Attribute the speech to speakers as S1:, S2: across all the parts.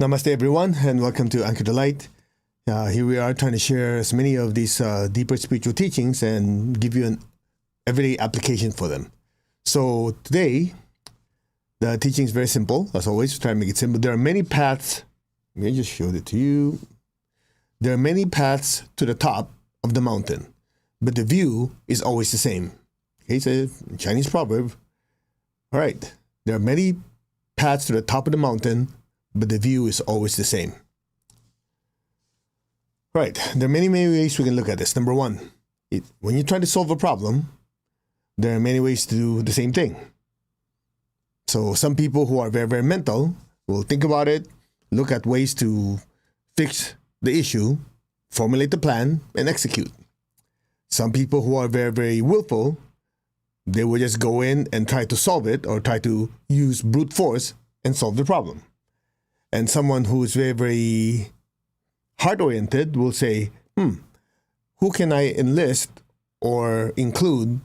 S1: Namaste, everyone, and welcome to Anchor the Light. Here we are trying to share as many of these deeper spiritual teachings and give you an everyday application for them. So today, the teaching is very simple. As always, try to make it simple. There are many paths. Let me just show it to you. There are many paths to the top of the mountain, but the view is always the same. Okay, it's a Chinese proverb. All right, there are many paths to the top of the mountain, but the view is always the same. Right, there are many ways we can look at this. Number one, when you try to solve a problem, there are many ways to do the same thing. So some people who are very mental will think about it, look at ways to fix the issue, formulate the plan, and execute. Some people who are very willful, they will just go in and try to solve it or try to use brute force and solve the problem. And someone who is very heart-oriented will say, who can I enlist or include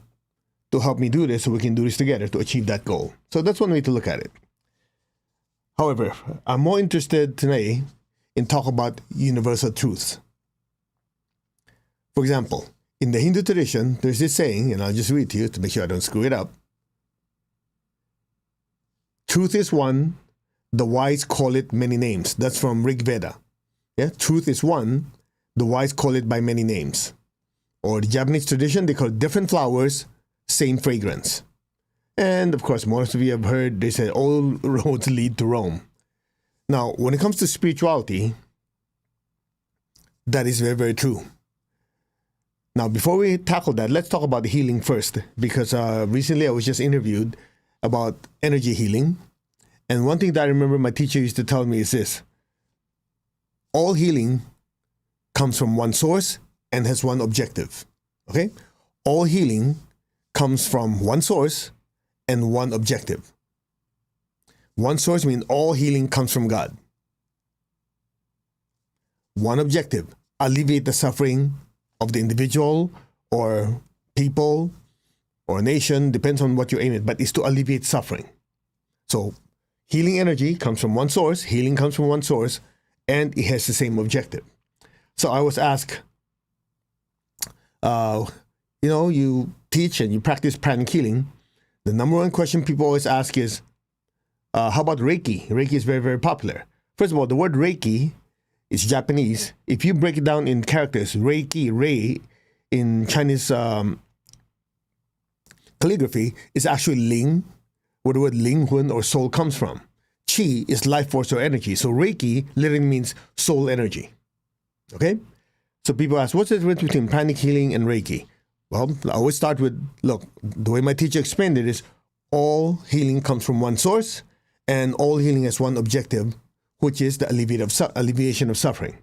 S1: to help me do this so we can do this together to achieve that goal? So that's one way to look at it. However, I'm more interested today in talk about universal truths. For example, in the Hindu tradition, there's this saying, and I'll just read to you to make sure I don't screw it up. Truth is one, the wise call it many names. That's from Rig Veda. Yeah, truth is one, the wise call it by many names. Or the Japanese tradition, they call it different flowers, same fragrance. And of course, most of you have heard, they say all roads lead to Rome. Now, when it comes to spirituality, that is very true. Now, before we tackle that, let's talk about healing first, because recently I was just interviewed about energy healing. And one thing that I remember my teacher used to tell me is this: all healing comes from one source and has one objective. Okay? All healing comes from one source and one objective. One source means all healing comes from God. One objective: alleviate the suffering of the individual or people or nation, depends on what you aim at, but it's to alleviate suffering. So healing energy comes from one source, healing comes from one source, and it has the same objective. So I was asked, you teach and you practice pranic healing. The number one question people always ask is, how about Reiki? Reiki is very popular. First of all, the word Reiki is Japanese. If you break it down in characters, Reiki, Rei, in Chinese calligraphy, is actually Ling, where the word Linghun or soul comes from. Qi is life force or energy. So Reiki literally means soul energy. Okay? So people ask, what's the difference between pranic healing and Reiki? Well, I always start with, look, the way my teacher explained it is all healing comes from one source and all healing has one objective, which is the alleviation of suffering.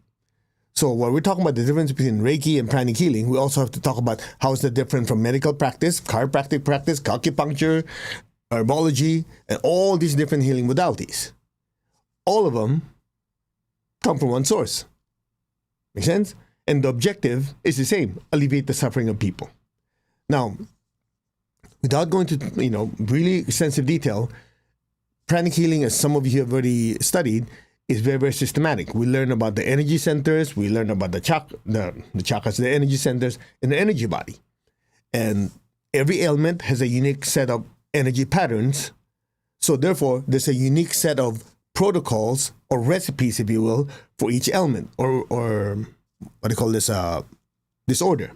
S1: So when we're talking about the difference between Reiki and pranic healing, we also have to talk about how is that different from medical practice, chiropractic practice, acupuncture, herbology, and all these different healing modalities. All of them come from one source. Make sense? And the objective is the same: alleviate the suffering of people. Now, without going to really extensive detail, pranic healing, as some of you have already studied, is very systematic. We learn about the energy centers, we learn about the chakras, the energy centers, and the energy body. And every ailment has a unique set of energy patterns. So therefore, there's a unique set of protocols or recipes, if you will, for each ailment or what do you call this, disorder.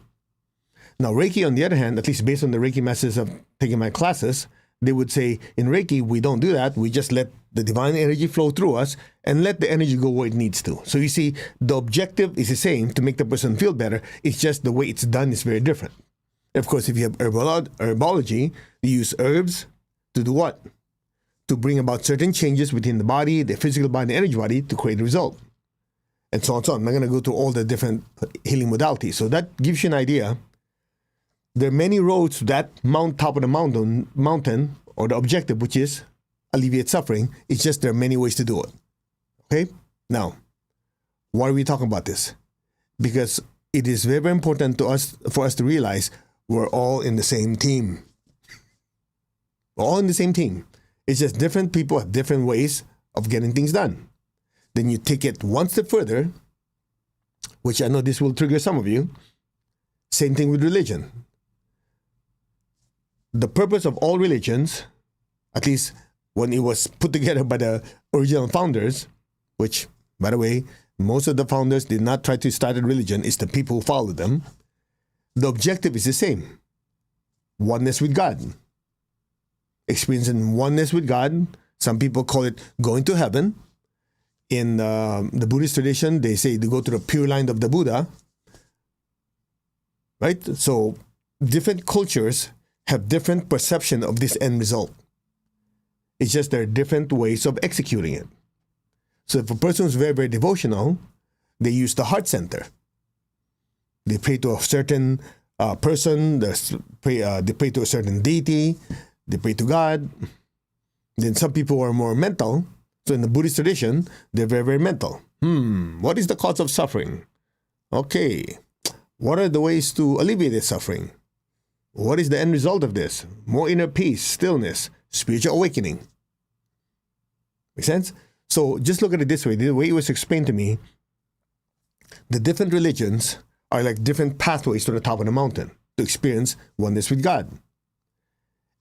S1: Now, Reiki, on the other hand, at least based on the Reiki masters of taking my classes, they would say, in Reiki, we don't do that. We just let the divine energy flow through us and let the energy go where it needs to. So you see, the objective is the same, to make the person feel better. It's just the way it's done is very different. Of course, if you have herbology, you use herbs to do what? To bring about certain changes within the body, the physical body, and the energy body to create a result. And so on and so on. I'm not going to go through all the different healing modalities. So that gives you an idea. There are many roads to that top of the mountain, or the objective, which is alleviate suffering. It's just there are many ways to do it. Okay? Now, why are we talking about this? Because it is very important for us to realize we're all in the same team. We're all in the same team. It's just different people have different ways of getting things done. Then you take it one step further, which I know this will trigger some of you. Same thing with religion. The purpose of all religions, at least when it was put together by the original founders, which, by the way, most of the founders did not try to start a religion, it's the people who followed them. The objective is the same. Oneness with God. Experiencing oneness with God. Some people call it going to heaven. In the Buddhist tradition, they say to go to the pure line of the Buddha. Right? So different cultures have different perception of this end result. It's just there are different ways of executing it. So if a person is very, very devotional, they use the heart center. They pray to a certain person, they pray to a certain deity, they pray to God. Then some people are more mental. So in the Buddhist tradition, they're very, very mental. What is the cause of suffering? Okay. What are the ways to alleviate this suffering? What is the end result of this? More inner peace, stillness, spiritual awakening. Make sense? So just look at it this way. The way it was explained to me, the different religions are like different pathways to the top of the mountain to experience oneness with God.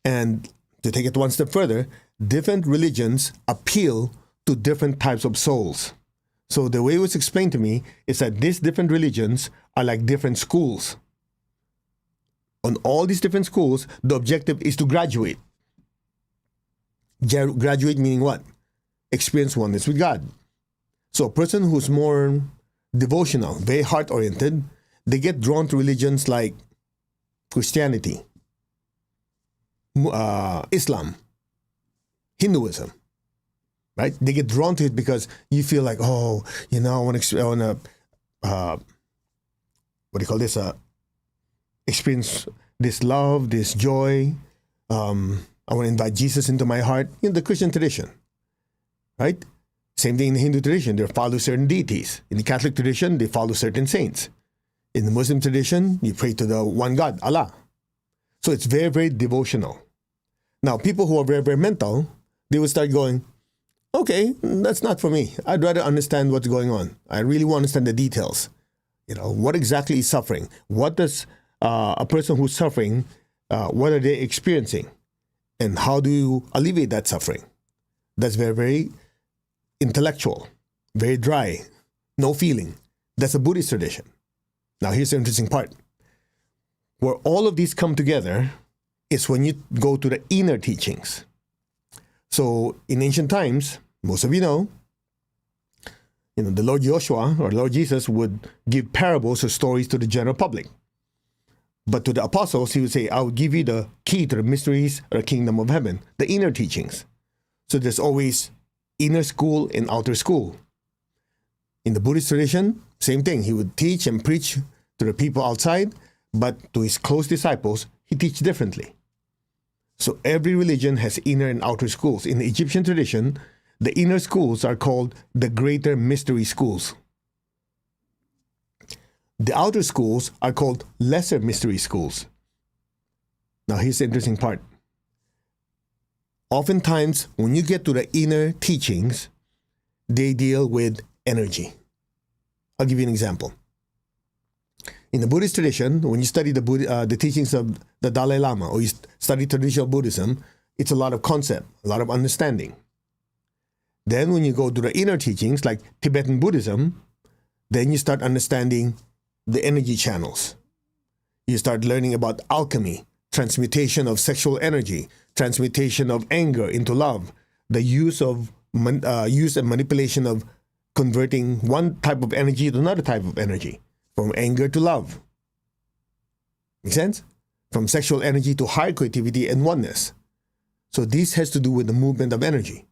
S1: And to take it one step further, different religions appeal to different types of souls. So the way it was explained to me is that these different religions are like different schools. On all these different schools, the objective is to graduate. Graduate meaning what? Experience oneness with God. So a person who's more devotional, very heart-oriented, they get drawn to religions like Christianity, Islam, Hinduism, right? They get drawn to it because you feel like, oh, I want to, experience this love, this joy. I want to invite Jesus into my heart. The Christian tradition, right? Same thing in the Hindu tradition. They follow certain deities. In the Catholic tradition, they follow certain saints. In the Muslim tradition, you pray to the one God, Allah. So it's very, very devotional. Now, people who are very, very mental, they will start going, okay, that's not for me. I'd rather understand what's going on. I really want to understand the details. What exactly is suffering? What does a person who's suffering, what are they experiencing? And how do you alleviate that suffering? That's very, very intellectual, very dry, no feeling. That's a Buddhist tradition. Now, here's the interesting part. Where all of these come together is when you go to the inner teachings. So in ancient times, most of you know, the Lord Joshua or Lord Jesus would give parables or stories to the general public. But to the apostles, he would say, I will give you the key to the mysteries of the kingdom of heaven, the inner teachings. So there's always inner school and outer school. In the Buddhist tradition, same thing. He would teach and preach to the people outside, but to his close disciples, he teaches differently. So every religion has inner and outer schools. In the Egyptian tradition, the inner schools are called the greater mystery schools. The outer schools are called lesser mystery schools. Now here's the interesting part. Oftentimes, when you get to the inner teachings, they deal with energy. I'll give you an example. In the Buddhist tradition, when you study the teachings of the Dalai Lama, or you study traditional Buddhism, it's a lot of concept, a lot of understanding. Then when you go to the inner teachings, like Tibetan Buddhism, then you start understanding the energy channels. You start learning about alchemy, transmutation of sexual energy, transmutation of anger into love, the use and manipulation of converting one type of energy to another type of energy, from anger to love. Make sense? From sexual energy to higher creativity and oneness. So this has to do with the movement of energy.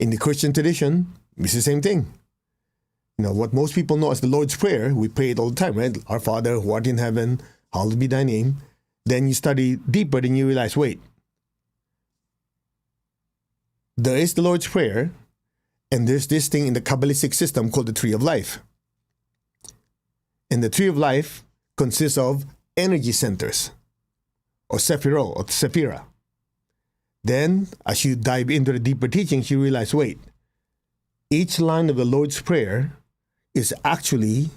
S1: In the Christian tradition, it's the same thing. What most people know as the Lord's Prayer, we pray it all the time, right? Our Father who art in heaven, hallowed be thy name. Then you study deeper, then you realize, wait, there is the Lord's Prayer, and there's this thing in the Kabbalistic system called the Tree of Life. And the Tree of Life consists of energy centers, or Sephirot, or Sephira. Then, as you dive into the deeper teachings, you realize, wait, each line of the Lord's Prayer is actually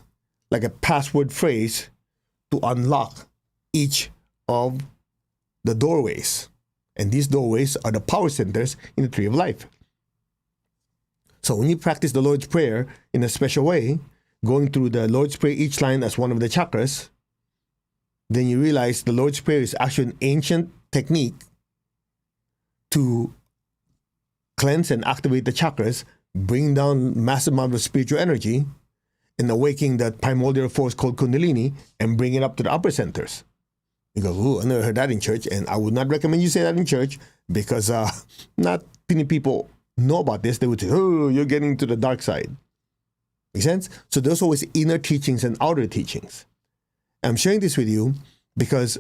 S1: like a password phrase to unlock each of the doorways. And these doorways are the power centers in the tree of life. So when you practice the Lord's Prayer in a special way, going through the Lord's Prayer each line as one of the chakras, then you realize the Lord's Prayer is actually an ancient technique to cleanse and activate the chakras, bring down massive amount of spiritual energy, and awakening that primordial force called Kundalini and bring it up to the upper centers. You go, ooh, I never heard that in church, and I would not recommend you say that in church because not many people know about this. They would say, oh, you're getting to the dark side. Make sense? So there's always inner teachings and outer teachings. I'm sharing this with you because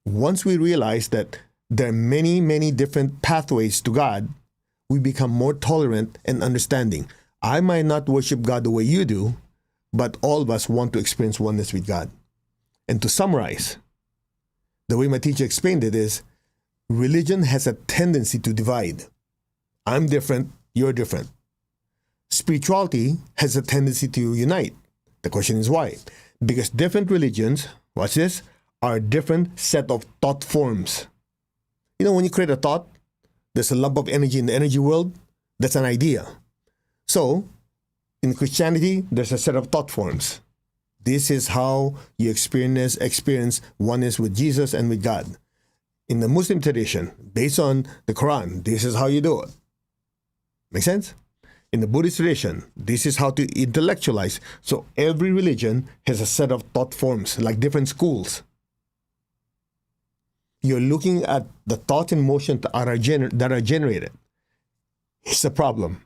S1: once we realize that there are many, many different pathways to God, we become more tolerant and understanding. I might not worship God the way you do, but all of us want to experience oneness with God. And to summarize, the way my teacher explained it is, religion has a tendency to divide. I'm different, you're different. Spirituality has a tendency to unite. The question is why? Because different religions, watch this, are a different set of thought forms. You know, when you create a thought, there's a lump of energy in the energy world. That's an idea. So, in Christianity, there's a set of thought forms. This is how you experience oneness with Jesus and with God. In the Muslim tradition, based on the Quran, this is how you do it. Make sense? In the Buddhist tradition, this is how to intellectualize. So every religion has a set of thought forms, like different schools. You're looking at the thoughts and motions that are generated. Here's the problem.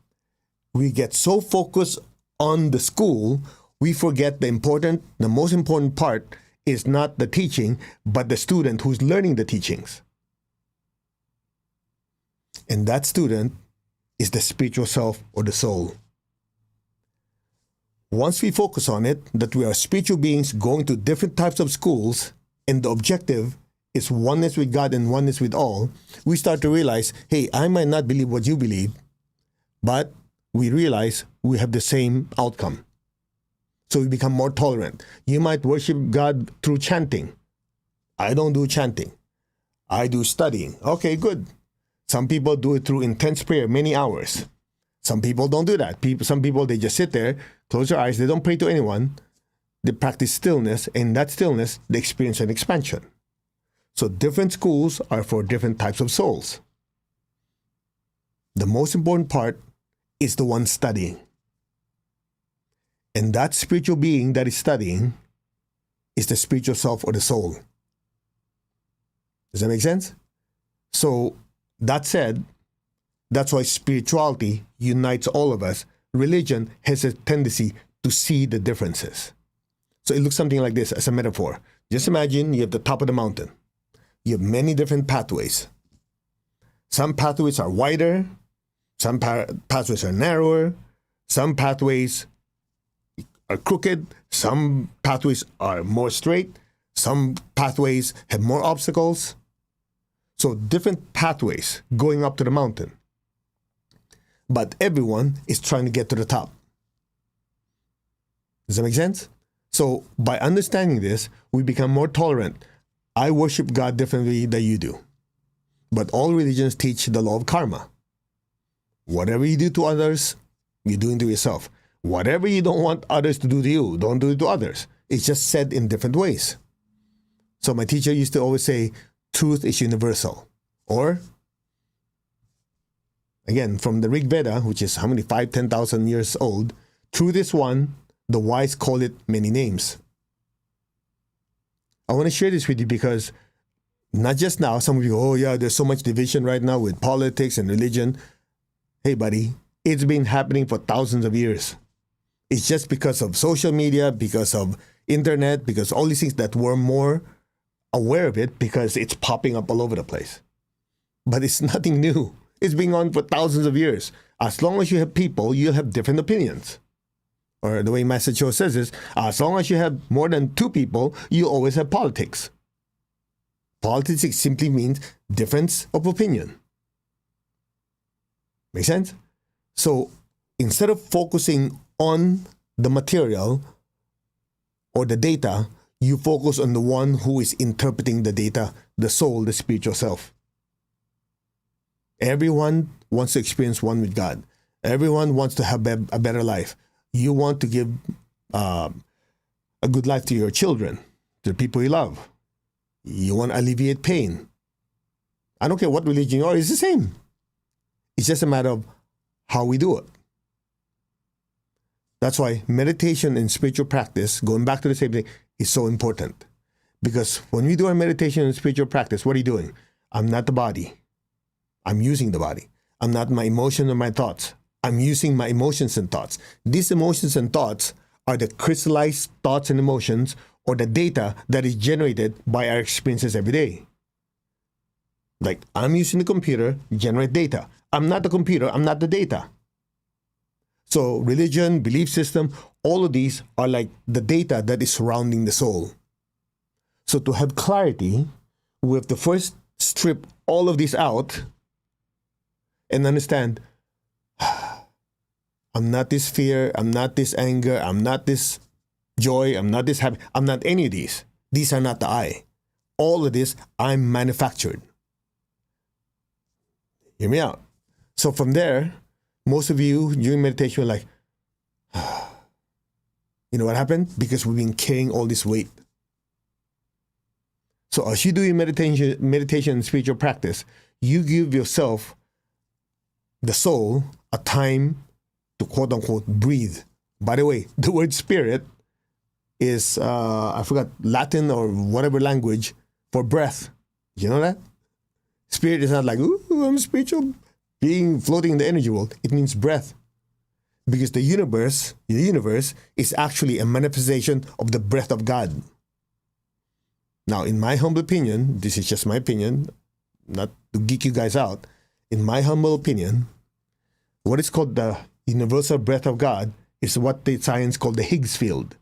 S1: We get so focused on the school, we forget the most important part is not the teaching, but the student who's learning the teachings. And that student is the spiritual self or the soul. Once we focus on it, that we are spiritual beings going to different types of schools, and the objective is oneness with God and oneness with all, we start to realize, hey, I might not believe what you believe, but we realize we have the same outcome. So we become more tolerant. You might worship God through chanting. I don't do chanting. I do studying. Okay, good. Some people do it through intense prayer, many hours. Some people don't do that. Some people, they just sit there, close their eyes, they don't pray to anyone. They practice stillness, and that stillness, they experience an expansion. So different schools are for different types of souls. The most important part is the one studying. And that spiritual being that is studying is the spiritual self or the soul. Does that make sense? So, that said, that's why spirituality unites all of us. Religion has a tendency to see the differences. So it looks something like this as a metaphor. Just imagine you have the top of the mountain. You have many different pathways. Some pathways are wider. Some pathways are narrower. Some pathways are crooked. Some pathways are more straight. Some pathways have more obstacles. So different pathways going up to the mountain. But everyone is trying to get to the top. Does that make sense? So by understanding this, we become more tolerant. I worship God differently than you do. But all religions teach the law of karma. Whatever you do to others, you're doing to yourself. Whatever you don't want others to do to you, don't do it to others. It's just said in different ways. So my teacher used to always say, truth is universal. Or, again, from the Rig Veda, which is how many, 10,000 years old, truth is one, the wise call it many names. I want to share this with you because not just now, some of you go, oh yeah, there's so much division right now with politics and religion. Hey buddy, it's been happening for thousands of years. It's just because of social media, because of internet, because all these things that we're more aware of it because it's popping up all over the place. But it's nothing new. It's been on for thousands of years. As long as you have people, you'll have different opinions. Or the way Master Cho says is, as long as you have more than two people, you always have politics. Politics simply means difference of opinion. Make sense? So instead of focusing on the material or the data, you focus on the one who is interpreting the data, the soul, the spiritual self. Everyone wants to experience one with God. Everyone wants to have a better life. You want to give a good life to your children, to the people you love. You want to alleviate pain. I don't care what religion you are, it's the same. It's just a matter of how we do it. That's why meditation and spiritual practice, going back to the same thing, is so important. Because when we do our meditation and spiritual practice, what are you doing? I'm not the body. I'm using the body. I'm not my emotion or my thoughts. I'm using my emotions and thoughts. These emotions and thoughts are the crystallized thoughts and emotions, or the data that is generated by our experiences every day. Like, I'm using the computer to generate data. I'm not the computer. I'm not the data. So religion, belief system, all of these are like the data that is surrounding the soul. So to have clarity, we have to first strip all of this out and understand, I'm not this fear, I'm not this anger, I'm not this joy, I'm not this happy, I'm not any of these. These are not the I. All of this, I'm manufactured. Hear me out. So from there, most of you during meditation were like, you know what happened? Because we've been carrying all this weight. So as you do your meditation and spiritual practice, you give yourself, the soul, a time to quote unquote breathe. By the way, the word spirit is, I forgot, Latin or whatever language for breath. You know that? Spirit is not like, ooh, I'm spiritual being floating in the energy world. It means breath. Because the universe is actually a manifestation of the breath of God. Now, in my humble opinion, this is just my opinion, not to geek you guys out. In my humble opinion, what is called the universal breath of God is what the science called the Higgs field.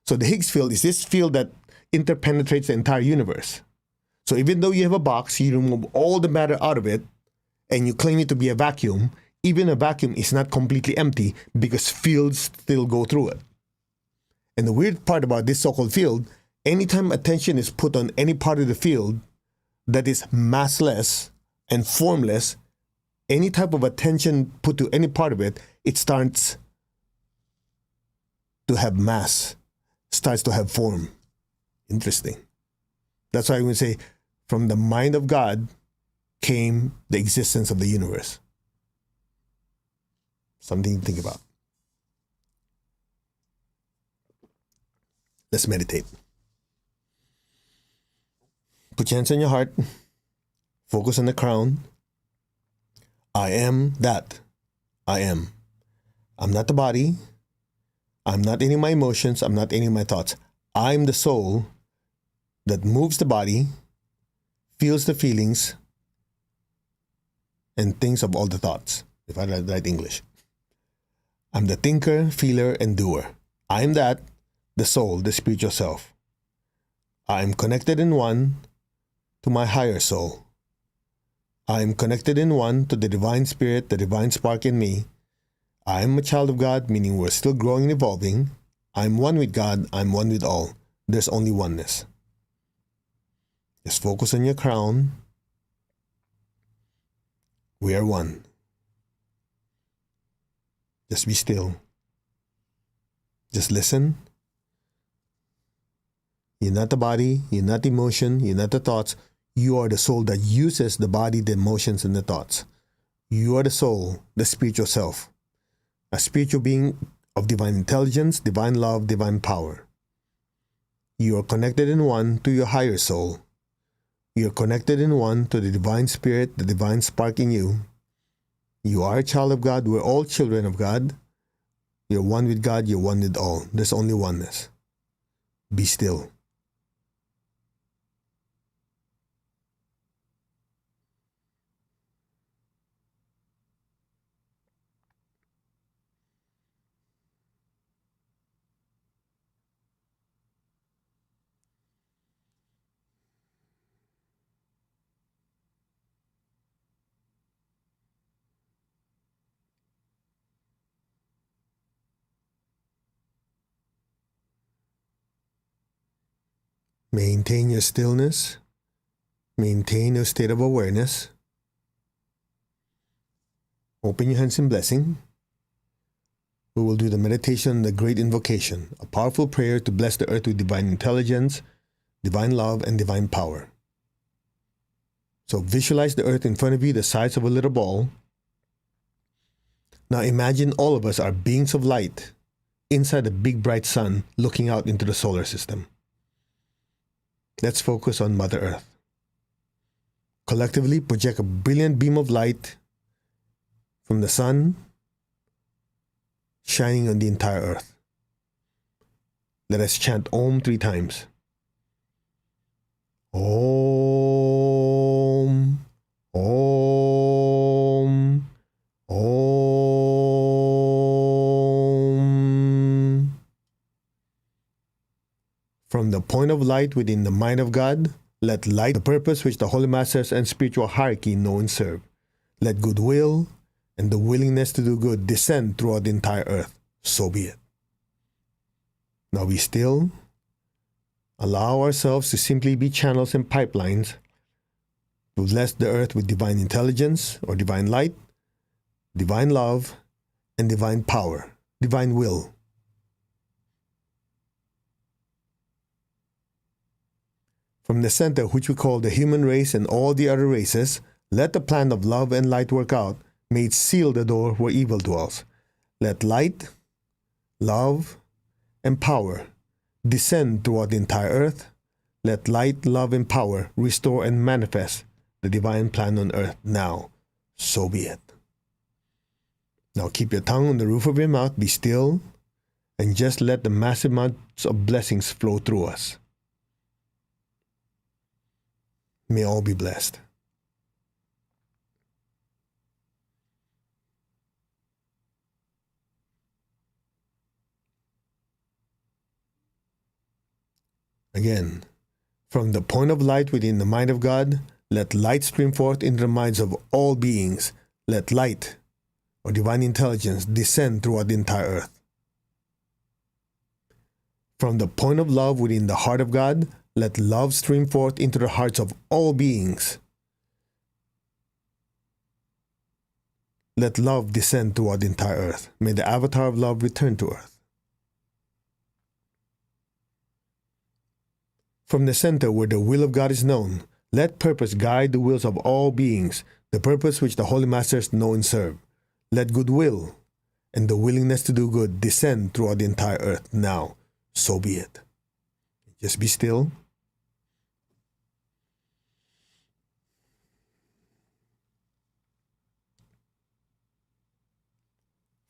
S1: So the Higgs field is this field that interpenetrates the entire universe. So even though you have a box, you remove all the matter out of it, and you claim it to be a vacuum, even a vacuum is not completely empty because fields still go through it. And the weird part about this so-called field, anytime attention is put on any part of the field that is massless and formless, any type of attention put to any part of it, it starts to have mass, starts to have form. Interesting. That's why we say, from the mind of God came the existence of the universe. Something to think about. Let's meditate. Put your hands on your heart. Focus on the crown. I am that. I am. I'm not the body. I'm not any of my emotions. I'm not any of my thoughts. I'm the soul that moves the body, feels the feelings, and thinks of all the thoughts, if I write English. I'm the thinker, feeler, and doer. I am that, the soul, the spiritual self. I am connected in one to my higher soul. I am connected in one to the divine spirit, the divine spark in me. I am a child of God, meaning we're still growing and evolving. I'm one with God. I'm one with all. There's only oneness. Just focus on your crown. We are one. Just be still. Just listen. You're not the body. You're not the emotion. You're not the thoughts. You are the soul that uses the body, the emotions, and the thoughts. You are the soul, the spiritual self. A spiritual being of divine intelligence, divine love, divine power. You are connected in one to your higher soul. You are connected in one to the divine spirit, the divine spark in you. You are a child of God. We're all children of God. You're one with God. You're one with all. There's only oneness. Be still. Maintain your stillness. Maintain your state of awareness. Open your hands in blessing. We will do the meditation, the great invocation, a powerful prayer to bless the earth with divine intelligence, divine love, and divine power. So visualize the earth in front of you, the size of a little ball. Now imagine all of us are beings of light inside the big bright sun looking out into the solar system. Let's focus on Mother Earth. Collectively project a brilliant beam of light from the sun shining on the entire earth. Let us chant Om 3 times. Om, Om, Om. From the point of light within the mind of God, let light, the purpose which the Holy Masters and spiritual hierarchy know and serve. Let goodwill and the willingness to do good descend throughout the entire earth. So be it. Now be still. Allow ourselves to simply be channels and pipelines to bless the earth with divine intelligence or divine light, divine love, and divine power, divine will. From the center, which we call the human race and all the other races, let the plan of love and light work out. May it seal the door where evil dwells. Let light, love, and power descend throughout the entire earth. Let light, love, and power restore and manifest the divine plan on earth now. So be it. Now keep your tongue on the roof of your mouth, be still, and just let the massive amounts of blessings flow through us. May all be blessed. Again, from the point of light within the mind of God, let light stream forth into the minds of all beings. Let light, or divine intelligence, descend throughout the entire earth. From the point of love within the heart of God, let love stream forth into the hearts of all beings. Let love descend throughout the entire earth. May the avatar of love return to earth. From the center where the will of God is known, let purpose guide the wills of all beings, the purpose which the Holy Masters know and serve. Let goodwill and the willingness to do good descend throughout the entire earth now. So be it. Just be still.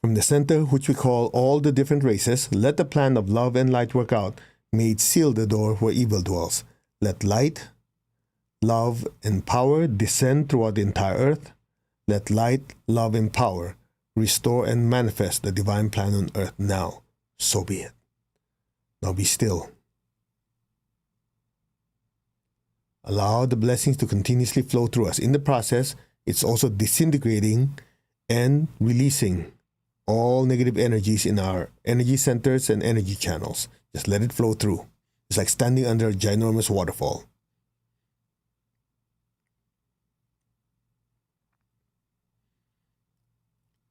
S1: From the center, which we call all the different races, let the plan of love and light work out. May it seal the door where evil dwells. Let light, love, and power descend throughout the entire earth. Let light, love, and power restore and manifest the divine plan on earth now. So be it. Now be still. Allow the blessings to continuously flow through us. In the process, it's also disintegrating and releasing all negative energies in our energy centers and energy channels. Just let it flow through. It's like standing under a ginormous waterfall.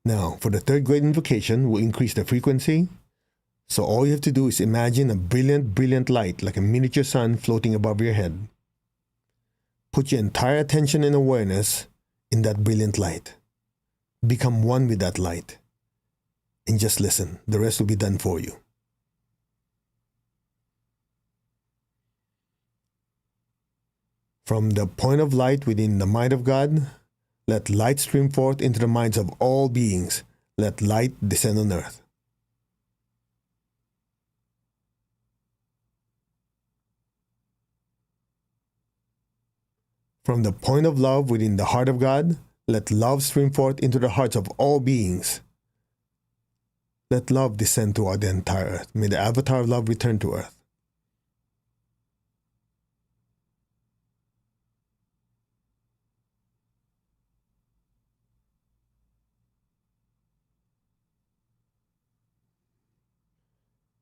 S1: Now, for the third great invocation, we'll increase the frequency. So all you have to do is imagine a brilliant, brilliant light, like a miniature sun floating above your head. Put your entire attention and awareness in that brilliant light. Become one with that light. And just listen. The rest will be done for you. From the point of light within the mind of God, let light stream forth into the minds of all beings. Let light descend on earth. From the point of love within the heart of God, let love stream forth into the hearts of all beings. Let love descend throughout the entire earth. May the avatar of love return to earth.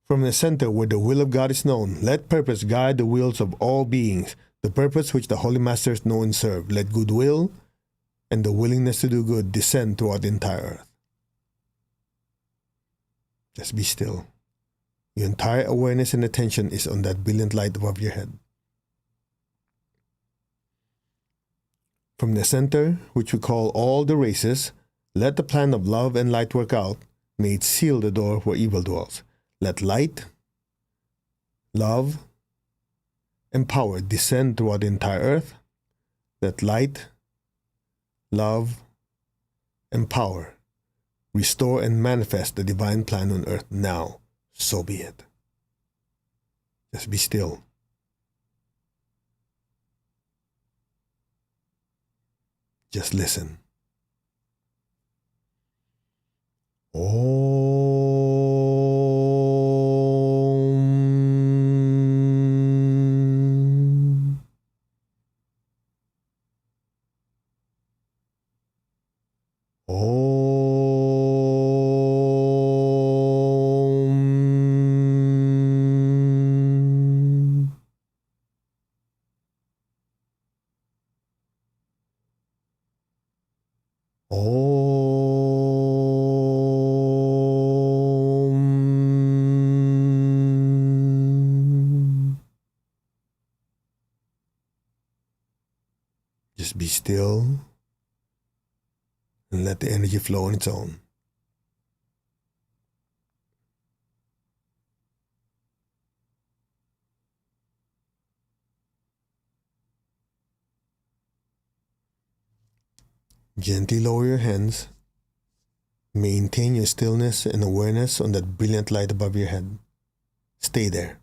S1: From the center where the will of God is known, let purpose guide the wills of all beings, the purpose which the Holy Masters know and serve. Let goodwill and the willingness to do good descend throughout the entire earth. Just be still. Your entire awareness and attention is on that brilliant light above your head. From the center, which we call all the races, let the plan of love and light work out. May it seal the door where evil dwells. Let light, love, and power descend throughout the entire earth. Let light, love, and power restore and manifest the divine plan on earth now. So be it. Just be still. Just listen. Om. Om. Om. Just be still and let the energy flow on its own. Gently lower your hands. Maintain your stillness and awareness on that brilliant light above your head. Stay there.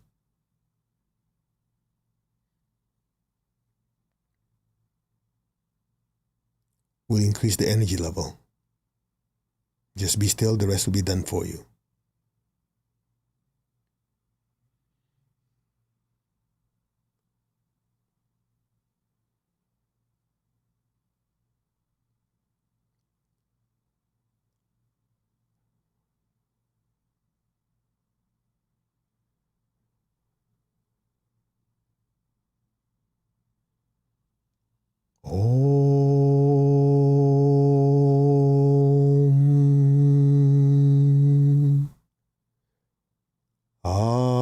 S1: We'll increase the energy level. Just be still, the rest will be done for you. Om. Ahum.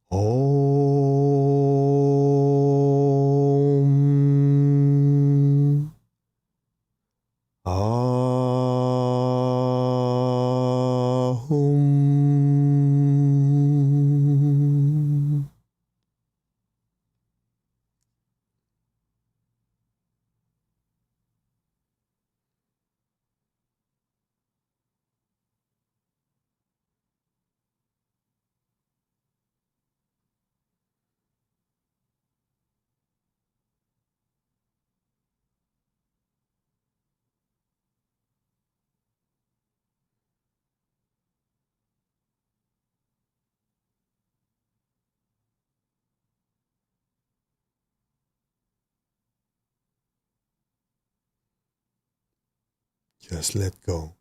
S1: Om. Ahum. Just let go.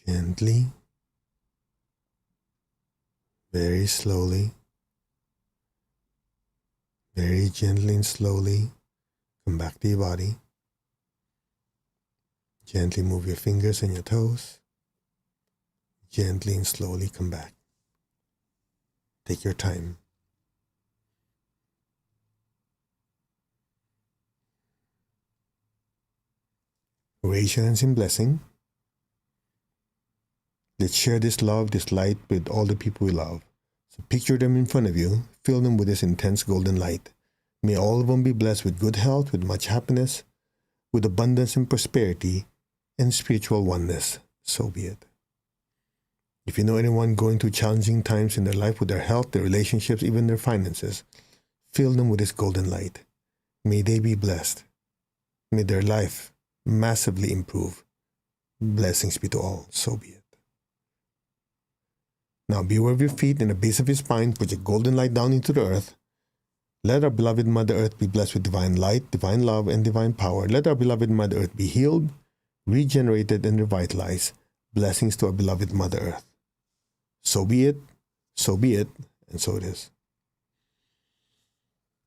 S1: Gently, very slowly, very gently and slowly, come back to your body. Gently move your fingers and your toes. Gently and slowly come back. Take your time. Raise your hands in blessing. Let's share this love, this light with all the people we love. So picture them in front of you. Fill them with this intense golden light. May all of them be blessed with good health, with much happiness, with abundance and prosperity, and spiritual oneness. So be it. If you know anyone going through challenging times in their life with their health, their relationships, even their finances, fill them with this golden light. May they be blessed. May their life massively improve. Blessings be to all. So be it. Now be aware of your feet and the base of your spine. Put your golden light down into the earth. Let our beloved Mother Earth be blessed with divine light, divine love, and divine power. Let our beloved Mother Earth be healed, regenerated, and revitalized. Blessings to our beloved Mother Earth. So be it, and so it is.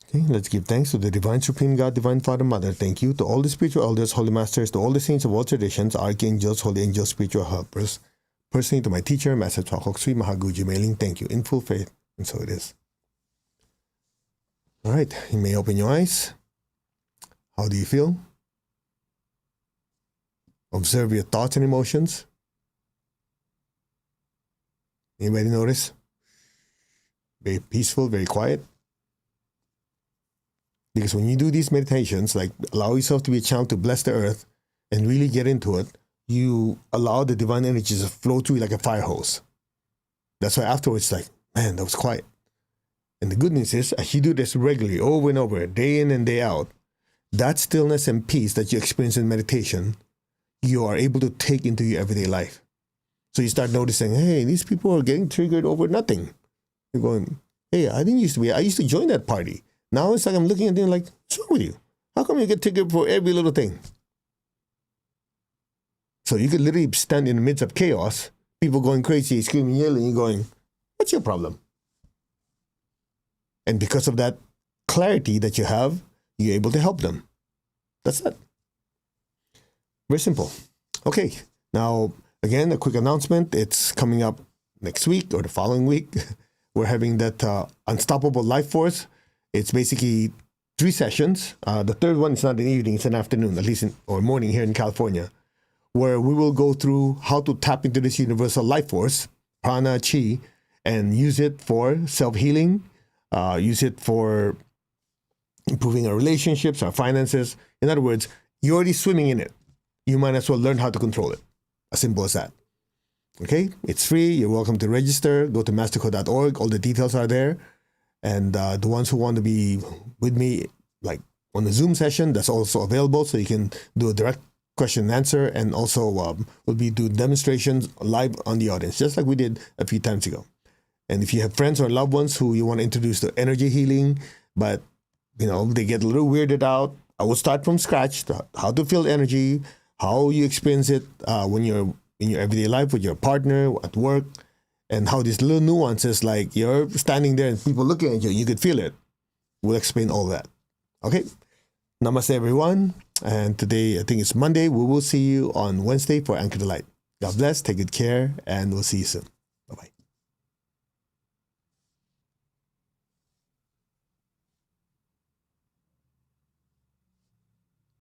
S1: Okay, let's give thanks to the Divine Supreme God, Divine Father, Mother. Thank you to all the spiritual elders, holy masters, to all the saints of all traditions, archangels, holy angels, spiritual helpers. Personally to my teacher, Master Chokok Sri Mahaguji Mailing, thank you in full faith, and so it is. All right, you may open your eyes. How do you feel? Observe your thoughts and emotions. Anybody notice? Very peaceful, very quiet. Because when you do these meditations, like allow yourself to be a channel to bless the earth and really get into it, you allow the divine energies to flow through you like a fire hose. That's why afterwards, like, man, that was quiet. And the good news is, as you do this regularly, over and over, day in and day out, that stillness and peace that you experience in meditation, you are able to take into your everyday life. So you start noticing, hey, these people are getting triggered over nothing. You're going, hey, I used to join that party. Now it's like I'm looking at them like, what's wrong with you? How come you get triggered for every little thing? So you could literally stand in the midst of chaos, people going crazy, screaming, yelling, and going, what's your problem? And because of that clarity that you have, you're able to help them. That's it. Very simple. Okay, now, again, a quick announcement. It's coming up next week or the following week. We're having that Unstoppable Life Force. It's basically 3 sessions. The third one is not in the evening, it's an afternoon, at least or morning here in California, where we will go through how to tap into this universal life force, prana, chi, and use it for self-healing, use it for improving our relationships, our finances. In other words, you're already swimming in it. You might as well learn how to control it. As simple as that. Okay, it's free. You're welcome to register. Go to masterco.org. All the details are there. And the ones who want to be with me, like on the Zoom session, that's also available. So you can do a direct question and answer. And also we'll be doing demonstrations live on the audience, just like we did a few times ago. And if you have friends or loved ones who you want to introduce to energy healing, but they get a little weirded out, I will start from scratch, how to feel energy, how you experience it when you're in your everyday life with your partner, at work, and how these little nuances, like you're standing there and people looking at you, you could feel it. We'll explain all that. Okay? Namaste, everyone. And today, I think it's Monday. We will see you on Wednesday for Anchor the Light. God bless, take good care, and we'll see you soon.